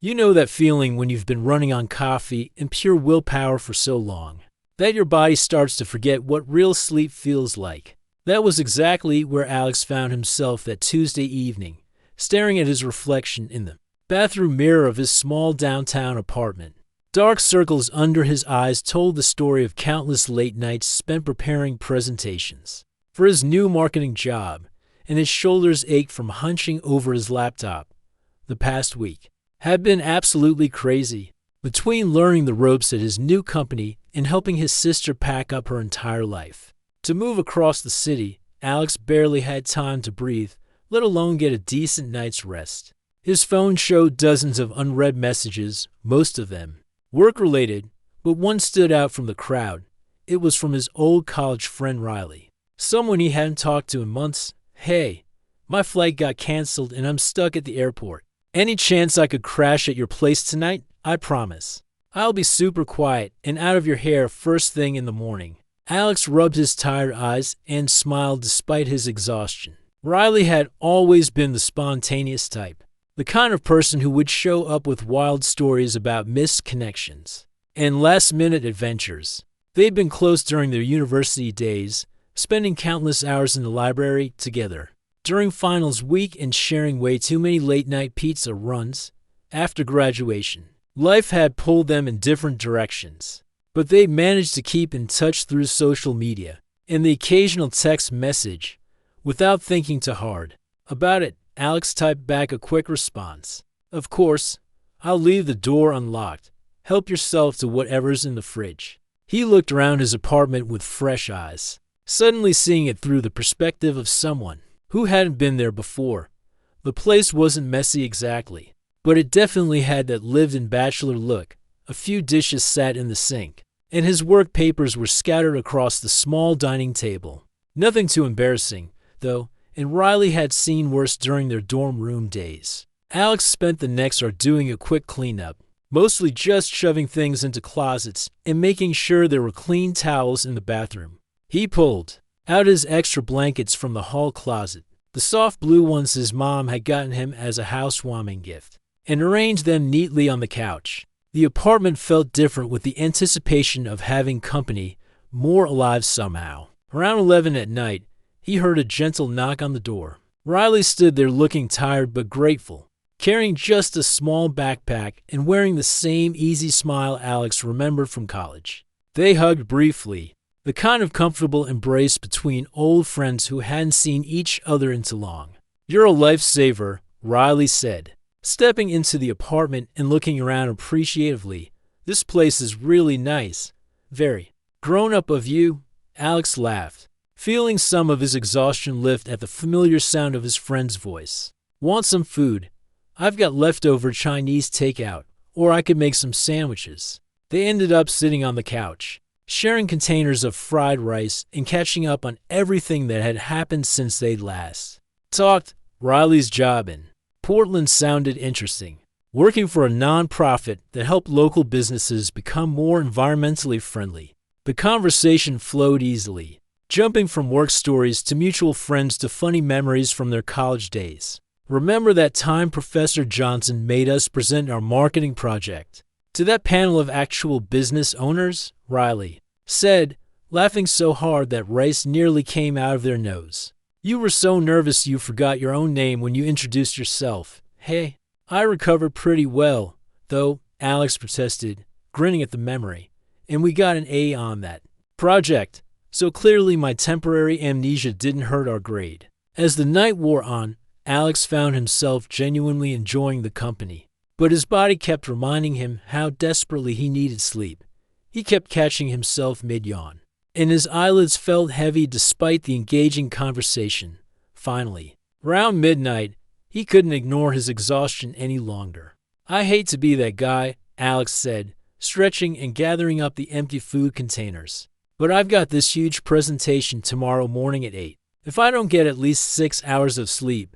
You know that feeling when you've been running on coffee and pure willpower for so long that your body starts to forget what real sleep feels like. That was exactly where Alex found himself that Tuesday evening, staring at his reflection in the bathroom mirror of his small downtown apartment. Dark circles under his eyes told the story of countless late nights spent preparing presentations for his new marketing job, and his shoulders ached from hunching over his laptop. The past week had been absolutely crazy. Between learning the ropes at his new company and helping his sister pack up her entire life to move across the city, Alex barely had time to breathe, let alone get a decent night's rest. His phone showed dozens of unread messages, most of them work-related, but one stood out from the crowd. It was from his old college friend Riley, someone he hadn't talked to in months. "Hey, my flight got canceled and I'm stuck at the airport. Any chance I could crash at your place tonight? I promise. I'll be super quiet and out of your hair first thing in the morning." Alex rubbed his tired eyes and smiled despite his exhaustion. Riley had always been the spontaneous type, the kind of person who would show up with wild stories about missed connections and last-minute adventures. They'd been close during their university days, spending countless hours in the library together during finals week and sharing way too many late-night pizza runs after graduation. Life had pulled them in different directions, but they managed to keep in touch through social media and the occasional text message. Without thinking too hard about it, Alex typed back a quick response. "Of course, I'll leave the door unlocked. Help yourself to whatever's in the fridge." He looked around his apartment with fresh eyes, suddenly seeing it through the perspective of someone who hadn't been there before. The place wasn't messy exactly, but it definitely had that lived-in bachelor look. A few dishes sat in the sink, and his work papers were scattered across the small dining table. Nothing too embarrassing, though, and Riley had seen worse during their dorm room days. Alex spent the next hour doing a quick cleanup, mostly just shoving things into closets and making sure there were clean towels in the bathroom. He pulled out his extra blankets from the hall closet, the soft blue ones his mom had gotten him as a housewarming gift, and arranged them neatly on the couch. The apartment felt different with the anticipation of having company, more alive somehow. Around 11 at night, he heard a gentle knock on the door. Riley stood there looking tired but grateful, carrying just a small backpack and wearing the same easy smile Alex remembered from college. They hugged briefly, the kind of comfortable embrace between old friends who hadn't seen each other in too long. "You're a lifesaver," Riley said, stepping into the apartment and looking around appreciatively. "This place is really nice." "Very grown-up of you," Alex laughed, feeling some of his exhaustion lift at the familiar sound of his friend's voice. "Want some food? I've got leftover Chinese takeout, or I could make some sandwiches." They ended up sitting on the couch, sharing containers of fried rice and catching up on everything that had happened since they'd last talked. Riley's job in Portland sounded interesting, working for a non-profit that helped local businesses become more environmentally friendly. The conversation flowed easily, jumping from work stories to mutual friends to funny memories from their college days. "Remember that time Professor Johnson made us present our marketing project to that panel of actual business owners?" Riley said, laughing so hard that rice nearly came out of their nose. "You were so nervous you forgot your own name when you introduced yourself." "Hey, I recovered pretty well, though," Alex protested, grinning at the memory. "And we got an A on that project, so clearly my temporary amnesia didn't hurt our grade." As the night wore on, Alex found himself genuinely enjoying the company, but his body kept reminding him how desperately he needed sleep. He kept catching himself mid-yawn, and his eyelids felt heavy despite the engaging conversation. Finally, around midnight, he couldn't ignore his exhaustion any longer. "I hate to be that guy," Alex said, stretching and gathering up the empty food containers, "but I've got this huge presentation tomorrow morning at 8. If I don't get at least 6 hours of sleep,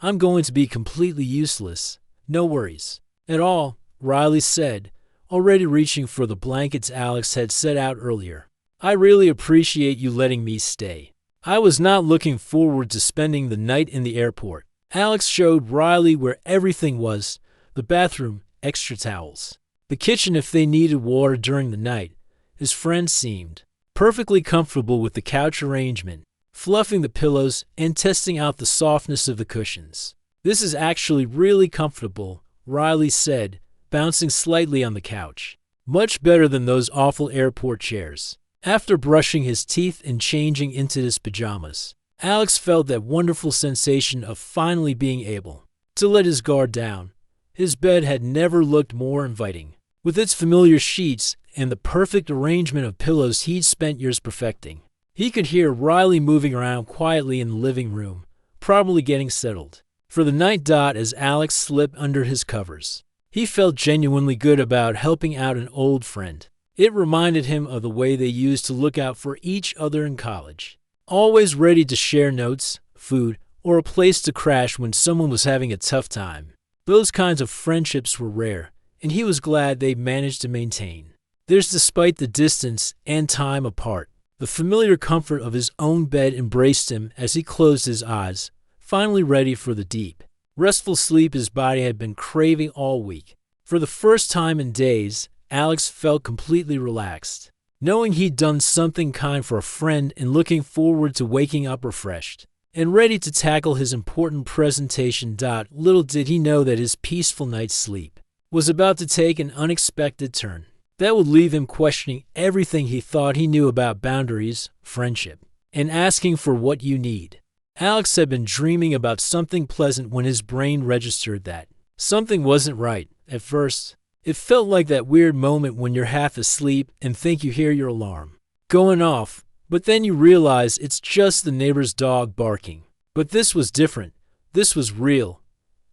I'm going to be completely useless." "No worries at all," Riley said, already reaching for the blankets Alex had set out earlier. "I really appreciate you letting me stay. I was not looking forward to spending the night in the airport." Alex showed Riley where everything was: the bathroom, extra towels. The kitchen if they needed water during the night. His friend seemed perfectly comfortable with the couch arrangement, fluffing the pillows and testing out the softness of the cushions. "This is actually really comfortable," Riley said, bouncing slightly on the couch. "Much better than those awful airport chairs." After brushing his teeth and changing into his pajamas, Alex felt that wonderful sensation of finally being able to let his guard down. His bed had never looked more inviting, with its familiar sheets and the perfect arrangement of pillows he'd spent years perfecting. He could hear Riley moving around quietly in the living room, probably getting settled for the night. As Alex slipped under his covers, he felt genuinely good about helping out an old friend. It reminded him of the way they used to look out for each other in college, always ready to share notes, food, or a place to crash when someone was having a tough time. Those kinds of friendships were rare, and he was glad they managed to maintain theirs despite the distance and time apart. The familiar comfort of his own bed embraced him as he closed his eyes, finally ready for the deep, restful sleep his body had been craving all week. For the first time in days, Alex felt completely relaxed, knowing he'd done something kind for a friend and looking forward to waking up refreshed and ready to tackle his important presentation. Little did he know that his peaceful night's sleep was about to take an unexpected turn that would leave him questioning everything he thought he knew about boundaries, friendship, and asking for what you need. Alex had been dreaming about something pleasant when his brain registered that something wasn't right. At first, it felt like that weird moment when you're half asleep and think you hear your alarm going off, but then you realize it's just the neighbor's dog barking. But this was different. This was real.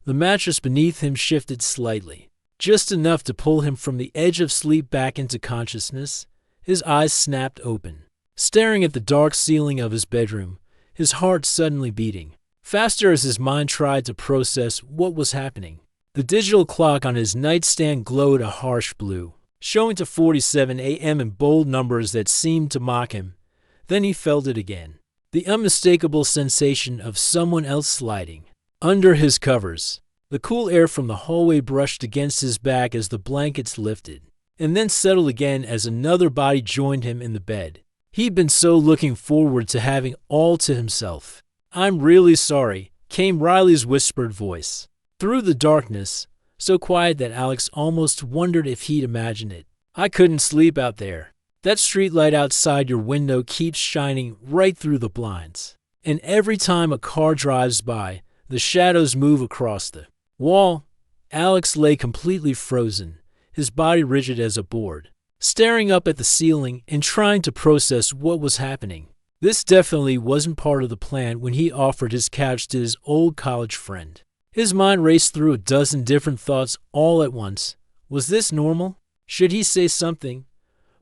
The mattress beneath him shifted slightly, just enough to pull him from the edge of sleep back into consciousness. His eyes snapped open, staring at the dark ceiling of his bedroom, his heart suddenly beating faster as his mind tried to process what was happening. The digital clock on his nightstand glowed a harsh blue, showing to 47 a.m. in bold numbers that seemed to mock him. Then he felt it again, the unmistakable sensation of someone else sliding under his covers. The cool air from the hallway brushed against his back as the blankets lifted, and then settled again as another body joined him in the bed. He'd been so looking forward to having all to himself. "I'm really sorry," came Riley's whispered voice through the darkness, so quiet that Alex almost wondered if he'd imagined it. "I couldn't sleep out there. That streetlight outside your window keeps shining right through the blinds, and every time a car drives by, the shadows move across the wall." Alex lay completely frozen, his body rigid as a board, staring up at the ceiling and trying to process what was happening. This definitely wasn't part of the plan when he offered his couch to his old college friend. His mind raced through a dozen different thoughts all at once. Was this normal? Should he say something?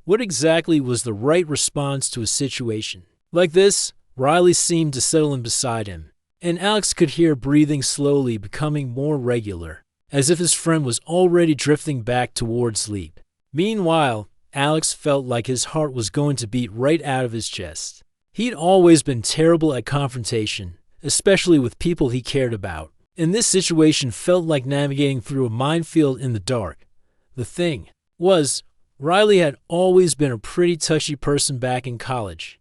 What exactly was the right response to a situation like this? Riley seemed to settle in beside him, and Alex could hear breathing slowly becoming more regular, as if his friend was already drifting back toward sleep. Meanwhile, Alex felt like his heart was going to beat right out of his chest. He'd always been terrible at confrontation, especially with people he cared about, and this situation felt like navigating through a minefield in the dark. The thing was, Riley had always been a pretty touchy person back in college.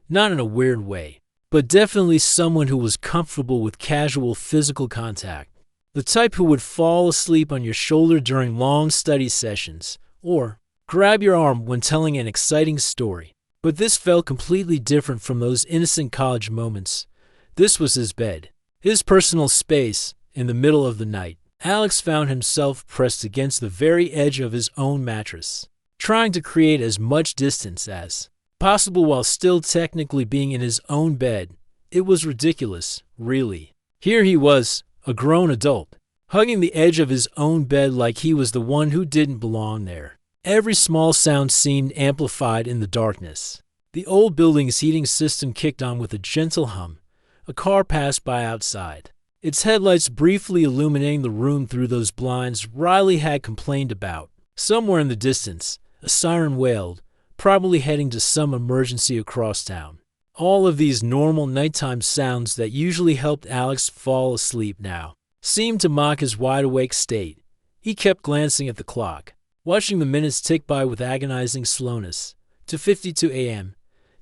Not in a weird way, but definitely someone who was comfortable with casual physical contact. The type who would fall asleep on your shoulder during long study sessions, or grab your arm when telling an exciting story. But this felt completely different from those innocent college moments. This was his bed, his personal space, in the middle of the night. Alex found himself pressed against the very edge of his own mattress, trying to create as much distance as possible while still technically being in his own bed. It was ridiculous, really. Here he was, a grown adult, hugging the edge of his own bed like he was the one who didn't belong there. Every small sound seemed amplified in the darkness. The old building's heating system kicked on with a gentle hum. A car passed by outside, its headlights briefly illuminating the room through those blinds Riley had complained about. Somewhere in the distance, a siren wailed, probably heading to some emergency across town. All of these normal nighttime sounds that usually helped Alex fall asleep now seemed to mock his wide-awake state. He kept glancing at the clock, watching the minutes tick by with agonizing slowness. 2:52 a.m.,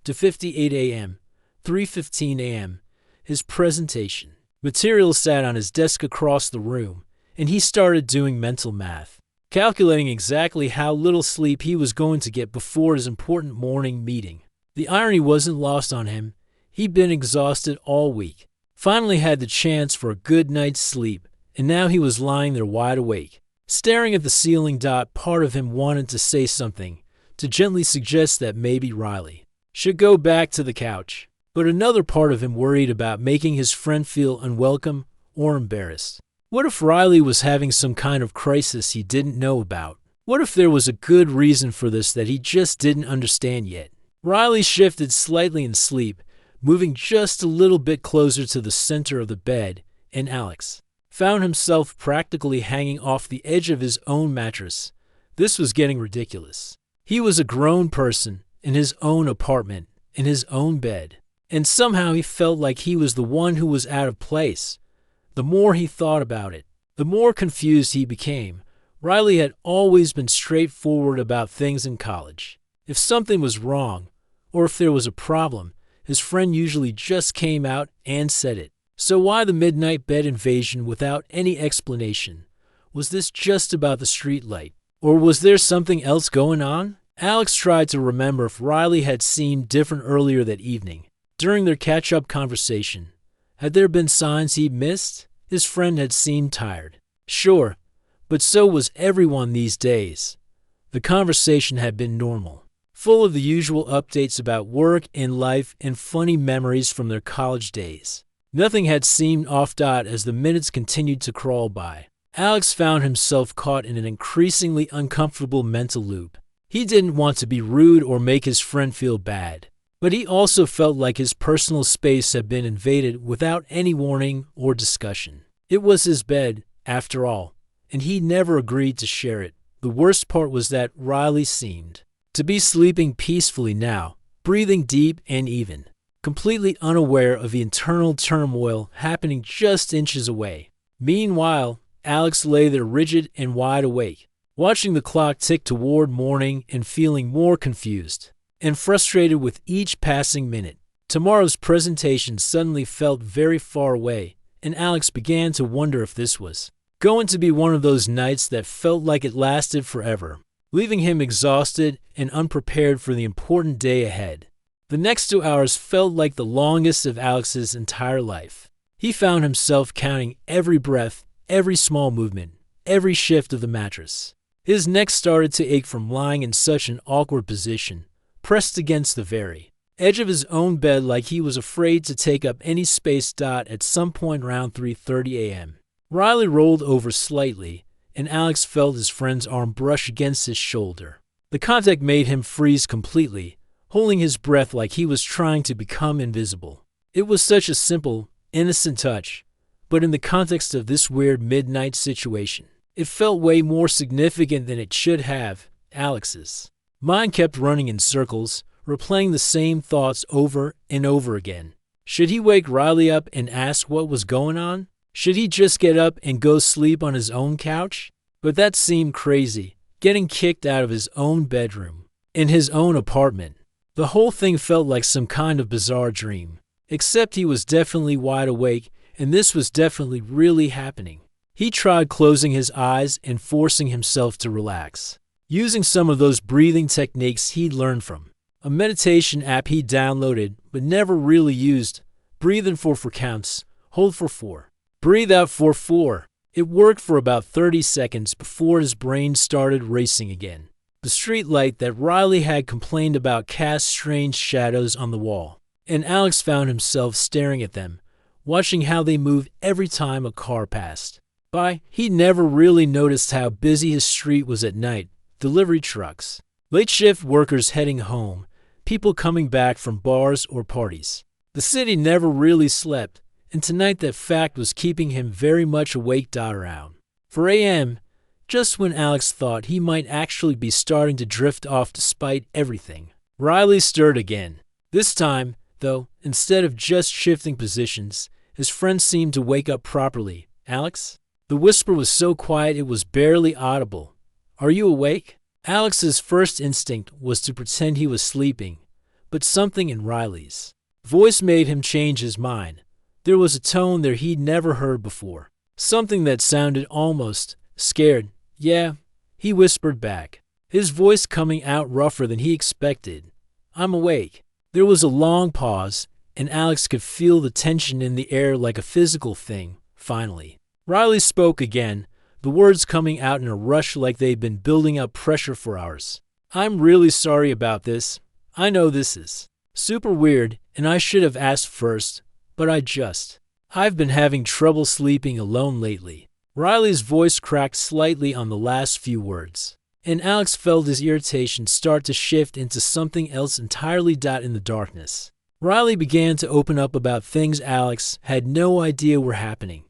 2:58 a.m., 3:15 a.m. His presentation material sat on his desk across the room, and he started doing mental math, calculating exactly how little sleep he was going to get before his important morning meeting. The irony wasn't lost on him. He'd been exhausted all week, finally had the chance for a good night's sleep, and now he was lying there wide awake, staring at the ceiling. Part of him wanted to say something, to gently suggest that maybe Riley should go back to the couch, but another part of him worried about making his friend feel unwelcome or embarrassed. What if Riley was having some kind of crisis he didn't know about? What if there was a good reason for this that he just didn't understand yet? Riley shifted slightly in sleep, moving just a little bit closer to the center of the bed, and Alex found himself practically hanging off the edge of his own mattress. This was getting ridiculous. He was a grown person in his own apartment, in his own bed, and somehow he felt like he was the one who was out of place. The more he thought about it, the more confused he became. Riley had always been straightforward about things in college. If something was wrong, or if there was a problem, his friend usually just came out and said it. So why the midnight bed invasion without any explanation? Was this just about the street light? Or was there something else going on? Alex tried to remember if Riley had seemed different earlier that evening. During their catch-up conversation, had there been signs he'd missed? His friend had seemed tired. Sure, but so was everyone these days. The conversation had been normal, full of the usual updates about work and life and funny memories from their college days. Nothing had seemed off. As the minutes continued to crawl by, Alex found himself caught in an increasingly uncomfortable mental loop. He didn't want to be rude or make his friend feel bad, but he also felt like his personal space had been invaded without any warning or discussion. It was his bed, after all, and he never agreed to share it. The worst part was that Riley seemed to be sleeping peacefully now, breathing deep and even, completely unaware of the internal turmoil happening just inches away. Meanwhile, Alex lay there rigid and wide awake, watching the clock tick toward morning and feeling more confused and frustrated with each passing minute. Tomorrow's presentation suddenly felt very far away, and Alex began to wonder if this was going to be one of those nights that felt like it lasted forever, leaving him exhausted and unprepared for the important day ahead. The next 2 hours felt like the longest of Alex's entire life. He found himself counting every breath, every small movement, every shift of the mattress. His neck started to ache from lying in such an awkward position, pressed against the very edge of his own bed like he was afraid to take up any space. At some point around 3:30 a.m., Riley rolled over slightly, and Alex felt his friend's arm brush against his shoulder. The contact made him freeze completely, holding his breath like he was trying to become invisible. It was such a simple, innocent touch, but in the context of this weird midnight situation, it felt way more significant than it should have. Alex's mind kept running in circles, replaying the same thoughts over and over again. Should he wake Riley up and ask what was going on? Should he just get up and go sleep on his own couch? But that seemed crazy, getting kicked out of his own bedroom, in his own apartment. The whole thing felt like some kind of bizarre dream, except he was definitely wide awake, and this was definitely really happening. He tried closing his eyes and forcing himself to relax, using some of those breathing techniques he'd learned from a meditation app he downloaded but never really used. Breathe in for 4 counts, hold for 4, breathe out for 4. It worked for about 30 seconds before his brain started racing again. The street light that Riley had complained about cast strange shadows on the wall, and Alex found himself staring at them, watching how they moved every time a car passed by. He never really noticed how busy his street was at night. Delivery trucks, late shift workers heading home, people coming back from bars or parties. The city never really slept, and tonight that fact was keeping him very much awake. Around 4 a.m., just when Alex thought he might actually be starting to drift off despite everything, Riley stirred again. This time, though, instead of just shifting positions, his friend seemed to wake up properly. Alex? The whisper was so quiet it was barely audible. "Are you awake?" Alex's first instinct was to pretend he was sleeping, but something in Riley's voice made him change his mind. There was a tone there he'd never heard before, something that sounded almost scared. "Yeah," he whispered back, his voice coming out rougher than he expected. "I'm awake." There was a long pause, and Alex could feel the tension in the air like a physical thing. Finally, Riley spoke again, the words coming out in a rush like they'd been building up pressure for hours. "I'm really sorry about this. I know this is super weird, and I should have asked first, but I've been having trouble sleeping alone lately." Riley's voice cracked slightly on the last few words, and Alex felt his irritation start to shift into something else entirely. In the darkness, Riley began to open up about things Alex had no idea were happening.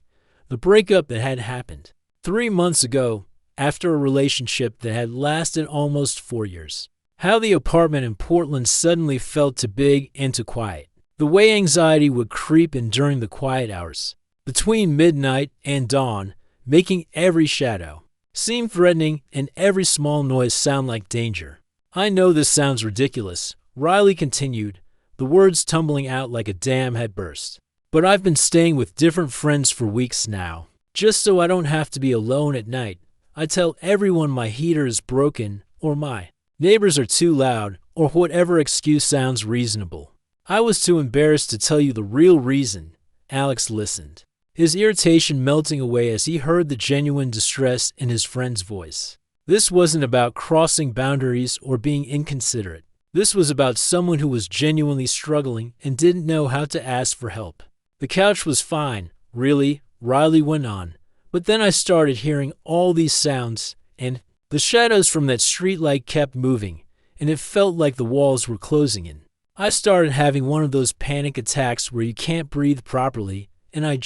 The breakup that had happened 3 months ago, after a relationship that had lasted almost 4 years. How the apartment in Portland suddenly felt too big and too quiet. The way anxiety would creep in during the quiet hours, between midnight and dawn, making every shadow seem threatening and every small noise sound like danger. "I know this sounds ridiculous," Riley continued, the words tumbling out like a dam had burst. "But I've been staying with different friends for weeks now, just so I don't have to be alone at night. I tell everyone my heater is broken, or my neighbors are too loud, or whatever excuse sounds reasonable. I was too embarrassed to tell you the real reason." Alex listened, his irritation melting away as he heard the genuine distress in his friend's voice. This wasn't about crossing boundaries or being inconsiderate. This was about someone who was genuinely struggling and didn't know how to ask for help. "The couch was fine, really," Riley went on, "but then I started hearing all these sounds, and the shadows from that streetlight kept moving, and it felt like the walls were closing in. I started having one of those panic attacks where you can't breathe properly, and I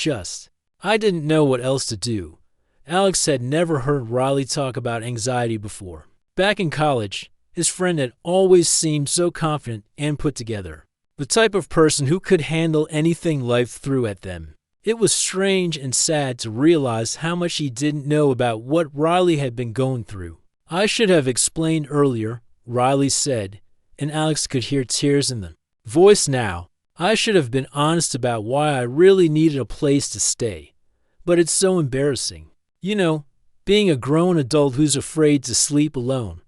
didn't know what else to do." Alex had never heard Riley talk about anxiety before. Back in college, his friend had always seemed so confident and put together, the type of person who could handle anything life threw at them. It was strange and sad to realize how much he didn't know about what Riley had been going through. "I should have explained earlier," Riley said, and Alex could hear tears in the voice now. "I should have been honest about why I really needed a place to stay. But it's so embarrassing. You know, being a grown adult who's afraid to sleep alone."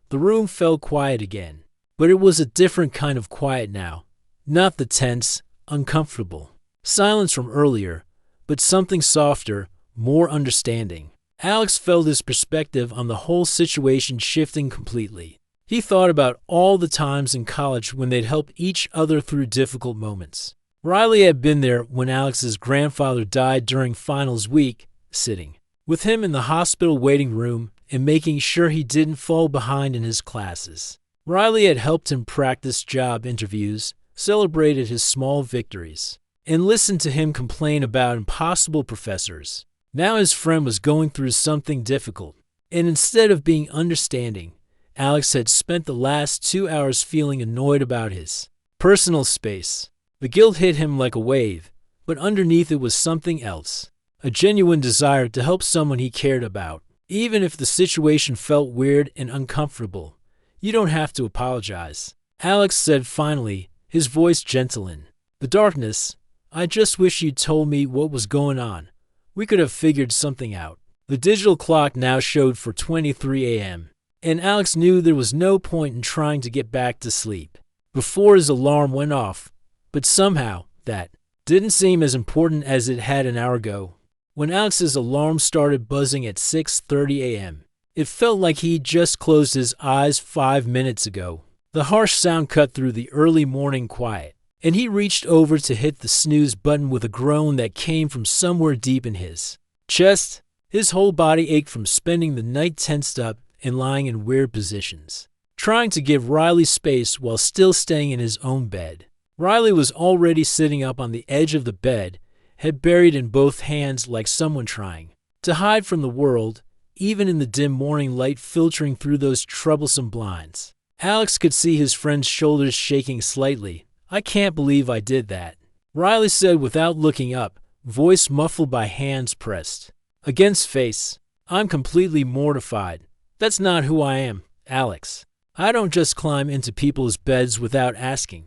The room fell quiet again, but it was a different kind of quiet now. Not the tense, uncomfortable silence from earlier, but something softer, more understanding. Alex felt his perspective on the whole situation shifting completely. He thought about all the times in college when they'd helped each other through difficult moments. Riley had been there when Alex's grandfather died during finals week, sitting with him in the hospital waiting room and making sure he didn't fall behind in his classes. Riley had helped him practice job interviews, celebrated his small victories, and listened to him complain about impossible professors. Now his friend was going through something difficult, and instead of being understanding, Alex had spent the last 2 hours feeling annoyed about his personal space. The guilt hit him like a wave, but underneath it was something else, a genuine desire to help someone he cared about. Even if the situation felt weird and uncomfortable, "You don't have to apologize," Alex said finally, his voice gentle in the darkness. "I just wish you'd told me what was going on. We could have figured something out." The digital clock now showed 4:23 a.m., and Alex knew there was no point in trying to get back to sleep before his alarm went off, but somehow that didn't seem as important as it had an hour ago. When Alex's alarm started buzzing at 6:30 a.m., it felt like he'd just closed his eyes 5 minutes ago. The harsh sound cut through the early morning quiet, and he reached over to hit the snooze button with a groan that came from somewhere deep in his chest. His whole body ached from spending the night tensed up and lying in weird positions, trying to give Riley space while still staying in his own bed. Riley was already sitting up on the edge of the bed, head buried in both hands like someone trying to hide from the world, even in the dim morning light filtering through those troublesome blinds. Alex could see his friend's shoulders shaking slightly. "I can't believe I did that," Riley said without looking up, voice muffled by hands pressed Against face, I'm completely mortified. That's not who I am, Alex. I don't just climb into people's beds without asking.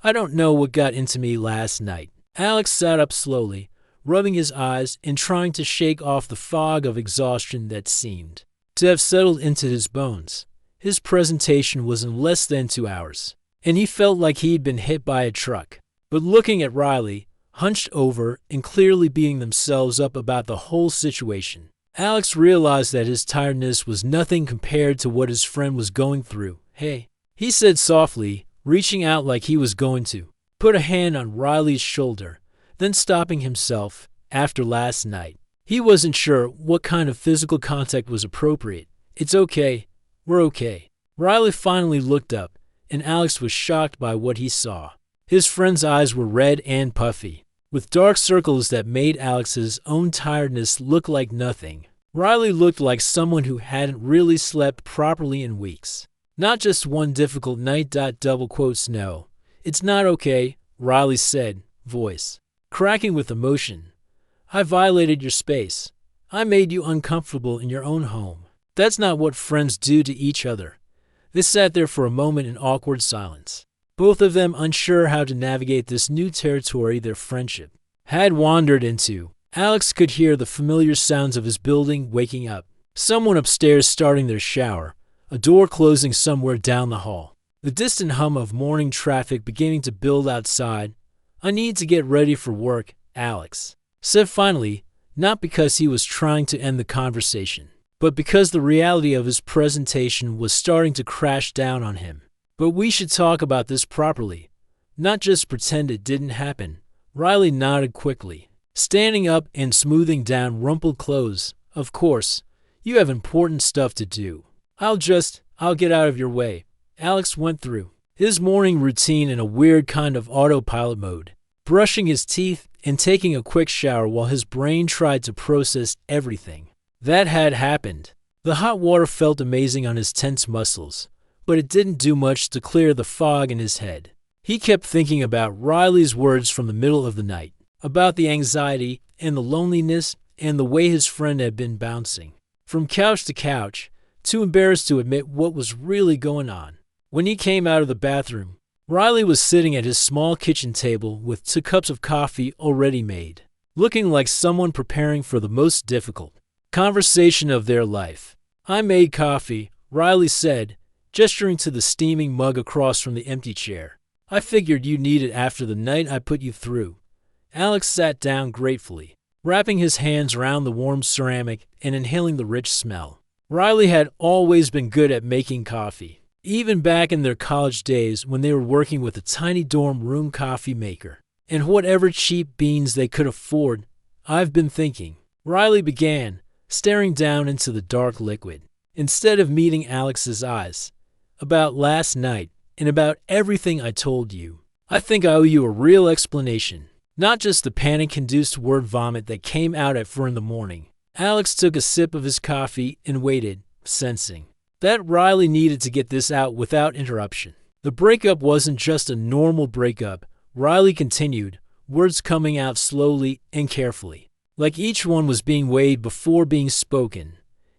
I don't know what got into me last night. Alex sat up slowly, rubbing his eyes and trying to shake off the fog of exhaustion that seemed to have settled into his bones. His presentation was in less than 2 hours, and he felt like he'd been hit by a truck. But looking at Riley, hunched over and clearly beating themselves up about the whole situation, Alex realized that his tiredness was nothing compared to what his friend was going through. "Hey," he said softly, reaching out like he was going to put a hand on Riley's shoulder, then stopping himself. After last night, he wasn't sure what kind of physical contact was appropriate. "It's okay. We're okay." Riley finally looked up, and Alex was shocked by what he saw. His friend's eyes were red and puffy, with dark circles that made Alex's own tiredness look like nothing. Riley looked like someone who hadn't really slept properly in weeks. "Not just one difficult night. Double quotes. No, it's not okay," Riley said, voice cracking with emotion. "I violated your space. I made you uncomfortable in your own home. That's not what friends do to each other." They sat there for a moment in awkward silence, both of them unsure how to navigate this new territory their friendship had wandered into. Alex could hear the familiar sounds of his building waking up. Someone upstairs starting their shower, a door closing somewhere down the hall, the distant hum of morning traffic beginning to build outside. "I need to get ready for work," Alex said finally, not because he was trying to end the conversation, but because the reality of his presentation was starting to crash down on him. "But we should talk about this properly, not just pretend it didn't happen." Riley nodded quickly, standing up and smoothing down rumpled clothes. "Of course, you have important stuff to do. I'll get out of your way." Alex went through his morning routine in a weird kind of autopilot mode, brushing his teeth and taking a quick shower while his brain tried to process everything that had happened. The hot water felt amazing on his tense muscles, but it didn't do much to clear the fog in his head. He kept thinking about Riley's words from the middle of the night, about the anxiety and the loneliness and the way his friend had been bouncing from couch to couch, too embarrassed to admit what was really going on. When he came out of the bathroom, Riley was sitting at his small kitchen table with 2 cups of coffee already made, looking like someone preparing for the most difficult conversation of their life. "I made coffee," Riley said, gesturing to the steaming mug across from the empty chair. "I figured you needed it after the night I put you through." Alex sat down gratefully, wrapping his hands around the warm ceramic and inhaling the rich smell. Riley had always been good at making coffee, even back in their college days when they were working with a tiny dorm room coffee maker and whatever cheap beans they could afford. "I've been thinking," Riley began, staring down into the dark liquid, instead of meeting Alex's eyes, "about last night and about everything I told you. I think I owe you a real explanation, not just the panic-induced word vomit that came out at 4 in the morning. Alex took a sip of his coffee and waited, sensing that Riley needed to get this out without interruption. "The breakup wasn't just a normal breakup," Riley continued, words coming out slowly and carefully, like each one was being weighed before being spoken.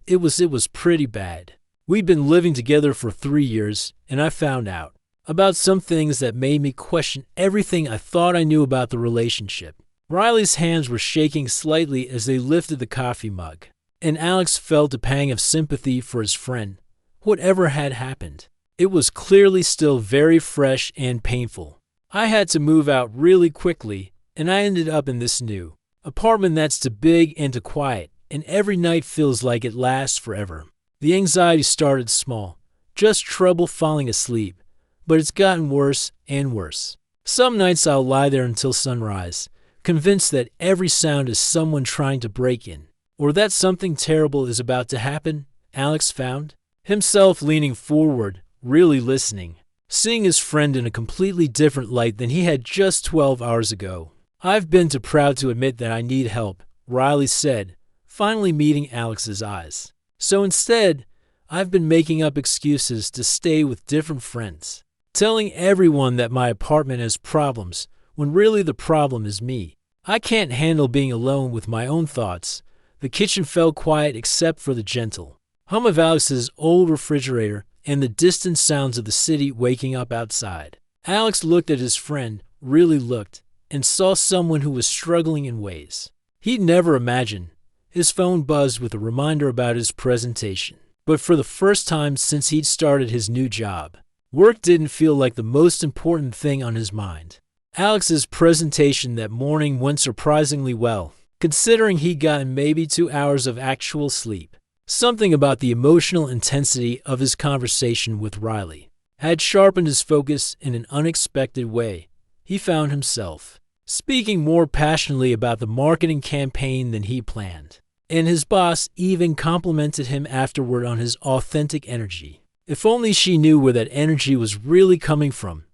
It was pretty bad. We'd been living together for 3 years, and I found out about some things that made me question everything I thought I knew about the relationship." Riley's hands were shaking slightly as they lifted the coffee mug, and Alex felt a pang of sympathy for his friend. Whatever had happened, it was clearly still very fresh and painful. "I had to move out really quickly, and I ended up in this new apartment that's too big and too quiet, and every night feels like it lasts forever. The anxiety started small, just trouble falling asleep, but it's gotten worse and worse. Some nights I'll lie there until sunrise, convinced that every sound is someone trying to break in, or that something terrible is about to happen." Alex found himself leaning forward, really listening, seeing his friend in a completely different light than he had just 12 hours ago. "I've been too proud to admit that I need help," Riley said, finally meeting Alex's eyes. "So instead, I've been making up excuses to stay with different friends, telling everyone that my apartment has problems when really the problem is me. I can't handle being alone with my own thoughts. The kitchen fell quiet except for the gentle hum of Alex's old refrigerator and the distant sounds of the city waking up outside. Alex looked at his friend, really looked, and saw someone who was struggling in ways he'd never imagined. His phone buzzed with a reminder about his presentation. But for the first time since he'd started his new job, work didn't feel like the most important thing on his mind. Alex's presentation that morning went surprisingly well, considering he'd gotten maybe 2 hours of actual sleep. Something about the emotional intensity of his conversation with Riley had sharpened his focus in an unexpected way. He found himself speaking more passionately about the marketing campaign than he planned, and his boss even complimented him afterward on his authentic energy. If only she knew where that energy was really coming from.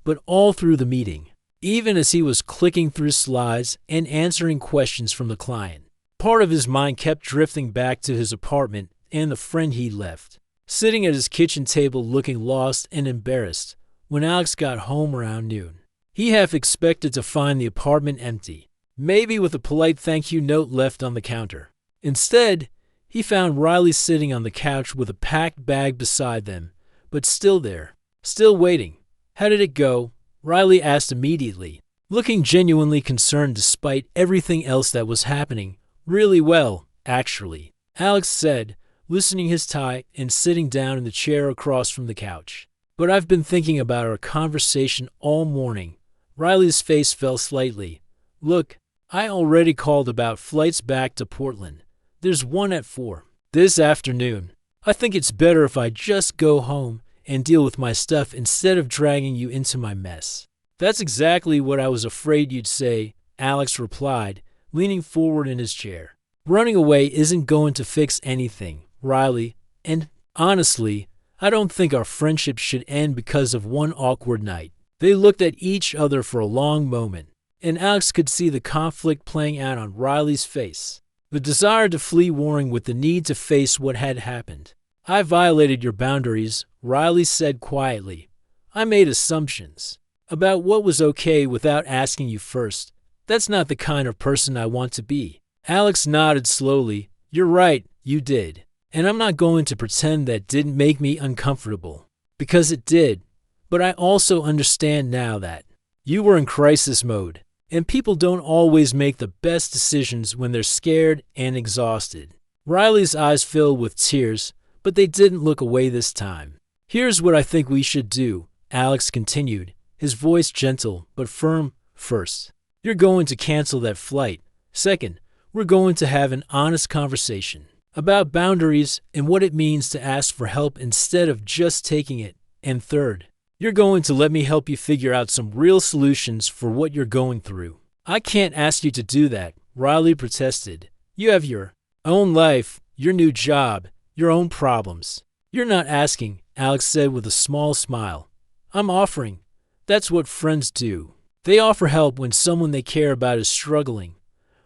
But all through the meeting, even as he was clicking through slides and answering questions from the client, part of his mind kept drifting back to his apartment and the friend he'd left, sitting at his kitchen table looking lost and embarrassed when Alex got home around noon. He half expected to find the apartment empty, maybe with a polite thank you note left on the counter. Instead, he found Riley sitting on the couch with a packed bag beside them, but still there, still waiting. "How did it go?" Riley asked immediately, looking genuinely concerned despite everything else that was happening. "Really well, actually," Alex said, loosening his tie and sitting down in the chair across from the couch. "But I've been thinking about our conversation all morning." Riley's face fell slightly. "Look, I already called about flights back to Portland. There's one at 4 this afternoon. I think it's better if I just go home and deal with my stuff instead of dragging you into my mess." "That's exactly what I was afraid you'd say," Alex replied, leaning forward in his chair. "Running away isn't going to fix anything, Riley, and honestly, I don't think our friendship should end because of one awkward night." They looked at each other for a long moment, and Alex could see the conflict playing out on Riley's face. The desire to flee warring with the need to face what had happened. "I violated your boundaries," Riley said quietly. "I made assumptions about what was okay without asking you first. That's not the kind of person I want to be." Alex nodded slowly. "You're right, you did. And I'm not going to pretend that didn't make me uncomfortable, because it did. But I also understand now that you were in crisis mode, and people don't always make the best decisions when they're scared and exhausted." Riley's eyes filled with tears, but they didn't look away this time. "Here's what I think we should do," Alex continued, his voice gentle but firm. "First, you're going to cancel that flight. Second, we're going to have an honest conversation about boundaries and what it means to ask for help instead of just taking it. And third, you're going to let me help you figure out some real solutions for what you're going through." "I can't ask you to do that," Riley protested. "You have your own life, your new job, your own problems." "You're not asking," Alex said with a small smile. "I'm offering. That's what friends do. They offer help when someone they care about is struggling."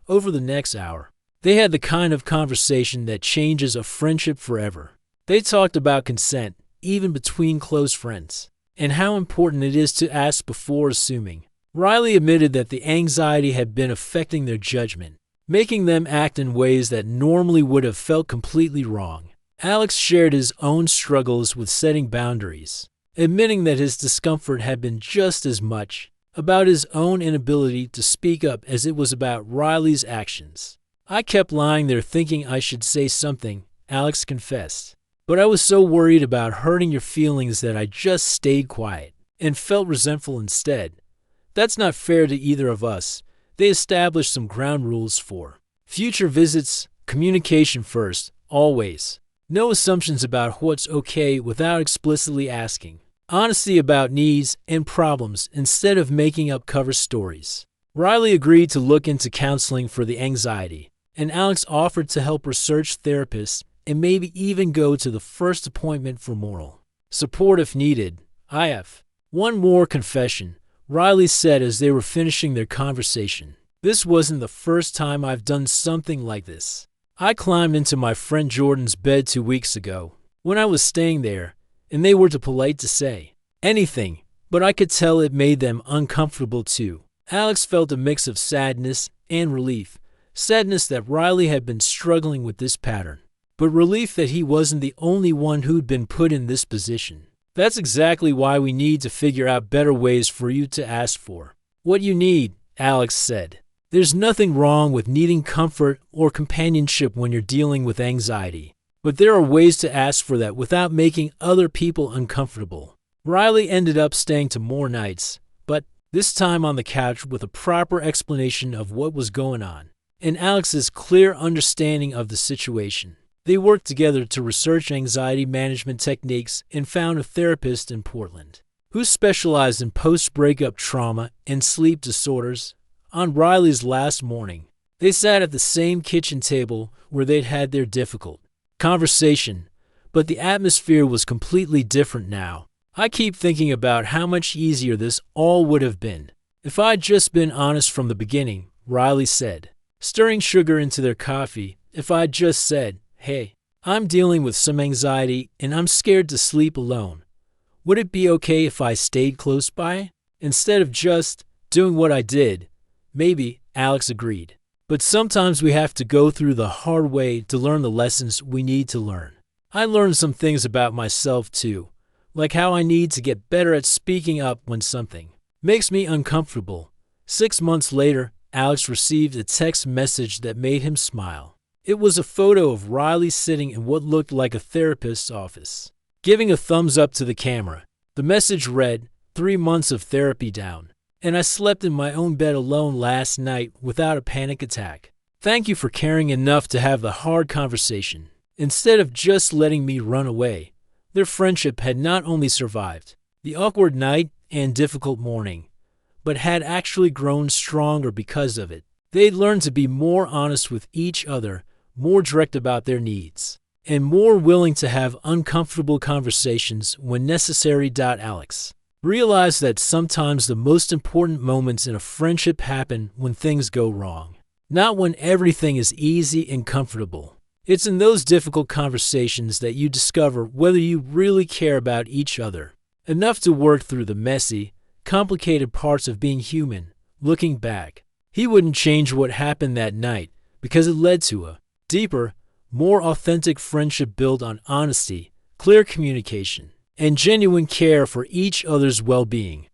Over the next hour, they had the kind of conversation that changes a friendship forever. They talked about consent, even between close friends, and how important it is to ask before assuming. Riley admitted that the anxiety had been affecting their judgment, making them act in ways that normally would have felt completely wrong. Alex shared his own struggles with setting boundaries, admitting that his discomfort had been just as much about his own inability to speak up as it was about Riley's actions. "I kept lying there thinking I should say something," Alex confessed. "But I was so worried about hurting your feelings that I just stayed quiet and felt resentful instead. That's not fair to either of us." They established some ground rules for future visits: communication first, always. No assumptions about what's okay without explicitly asking. Honesty about needs and problems instead of making up cover stories. Riley agreed to look into counseling for the anxiety, and Alex offered to help research therapists and maybe even go to the first appointment for moral support if needed. "I have one more confession," Riley said as they were finishing their conversation. "This wasn't the first time I've done something like this. I climbed into my friend Jordan's bed 2 weeks ago when I was staying there, and they were too polite to say anything, but I could tell it made them uncomfortable too." Alex felt a mix of sadness and relief, sadness that Riley had been struggling with this pattern, but relief that he wasn't the only one who'd been put in this position. That's exactly why we need to figure out better ways for you to ask for what you need, Alex said. There's nothing wrong with needing comfort or companionship when you're dealing with anxiety, but there are ways to ask for that without making other people uncomfortable. Riley ended up staying to more nights, but this time on the couch with a proper explanation of what was going on, and Alex's clear understanding of the situation. They worked together to research anxiety management techniques and found a therapist in Portland who specialized in post-breakup trauma and sleep disorders. On Riley's last morning, they sat at the same kitchen table where they'd had their difficult conversation, but the atmosphere was completely different now. I keep thinking about how much easier this all would have been if I'd just been honest from the beginning, Riley said, stirring sugar into their coffee. If I'd just said, "Hey, I'm dealing with some anxiety and I'm scared to sleep alone. Would it be okay if I stayed close by?" Instead of just doing what I did, maybe, Alex agreed. But sometimes we have to go through the hard way to learn the lessons we need to learn. I learned some things about myself too, like how I need to get better at speaking up when something makes me uncomfortable. 6 months later, Alex received a text message that made him smile. It was a photo of Riley sitting in what looked like a therapist's office, giving a thumbs up to the camera. The message read, 3 months of therapy down, and I slept in my own bed alone last night without a panic attack. Thank you for caring enough to have the hard conversation, instead of just letting me run away. Their friendship had not only survived the awkward night and difficult morning, but had actually grown stronger because of it. They'd learned to be more honest with each other, more direct about their needs, and more willing to have uncomfortable conversations when necessary. Alex realized that sometimes the most important moments in a friendship happen when things go wrong, not when everything is easy and comfortable. It's in those difficult conversations that you discover whether you really care about each other enough to work through the messy, complicated parts of being human. Looking back, he wouldn't change what happened that night because it led to a deeper, more authentic friendship built on honesty, clear communication, and genuine care for each other's well-being.